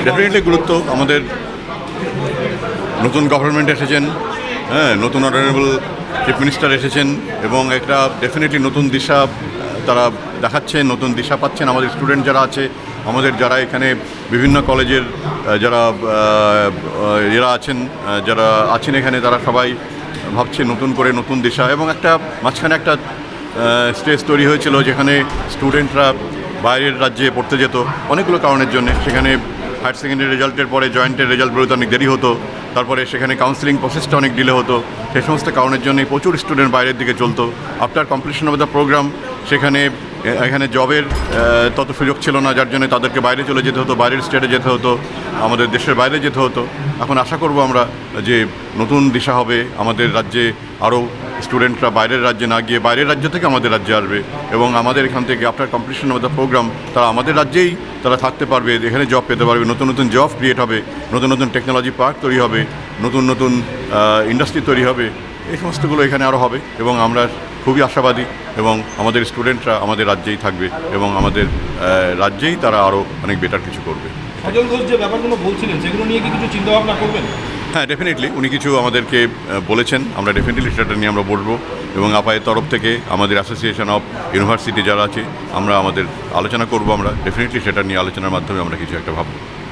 Definitely গুরুত্ব। আমাদের নতুন গভর্নমেন্ট এসেছেন, হ্যাঁ, নতুন অনারেবল চিফ মিনিস্টার এসেছেন এবং একটা ডেফিনেটলি নতুন দিশা তারা দেখাচ্ছেন, নতুন দিশা পাচ্ছেন। আমাদের স্টুডেন্ট যারা আছে, আমাদের যারা এখানে বিভিন্ন কলেজের যারা আছেন এখানে, তারা সবাই ভাবছে নতুন করে নতুন দিশা। এবং একটা মাঝখানে একটা স্টেজ তৈরি হয়েছিল যেখানে স্টুডেন্টরা বাইরের রাজ্যে পড়তে যেত অনেকগুলো কারণের জন্য। সেখানে হায়ার সেকেন্ডারি রেজাল্টের পরে জয়েন্টের রেজাল্ট বেরোতে অনেক দেরি হতো, তারপরে সেখানে কাউন্সিলিং প্রসেসটা অনেক ডিলে হতো। সেই সমস্ত কারণের জন্য প্রচুর স্টুডেন্ট বাইরের দিকে চলতো। After completion of the program এখানে জবের তত সুযোগ ছিল না, যার জন্য তাদেরকে বাইরে চলে যেতে হতো, বাইরের স্টেটে যেতে হতো, আমাদের দেশের বাইরে যেতে হতো। এখন আশা করব আমরা যে নতুন দিশা হবে, আমাদের রাজ্যে আরও স্টুডেন্টরা বাইরের রাজ্যে না গিয়ে বাইরের রাজ্য থেকে আমাদের রাজ্যে আসবে এবং আমাদের এখান থেকে after completion of the program তারা আমাদের রাজ্যেই তারা থাকতে পারবে, এখানে জব পেতে পারবে, নতুন নতুন জব ক্রিয়েট হবে, নতুন নতুন টেকনোলজি পার্ক তৈরি হবে, নতুন নতুন ইন্ডাস্ট্রি তৈরি হবে। এই সমস্তগুলো এখানে আরও হবে এবং আমরা খুবই আশাবাদী এবং আমাদের স্টুডেন্টরা আমাদের রাজ্যেই থাকবে এবং আমাদের রাজ্যেই তারা আরও অনেক বেটার কিছু করবে। সজল ঘোষ যে ব্যাপারগুলো বলছিলেন সেগুলো নিয়ে কি কিছু চিন্তাভাবনা করবেন? হ্যাঁ, ডেফিনেটলি উনি কিছু আমাদেরকে বলেছেন, আমরা ডেফিনেটলি সেটা নিয়ে আমরা বলবো এবং আপায়ের তরফ থেকে আমাদের অ্যাসোসিয়েশন অফ ইউনিভার্সিটি যারা আছে আমরা আমাদের আলোচনা করব। আমরা ডেফিনেটলি সেটা নিয়ে আলোচনার মাধ্যমে আমরা কিছু একটা ভাববো।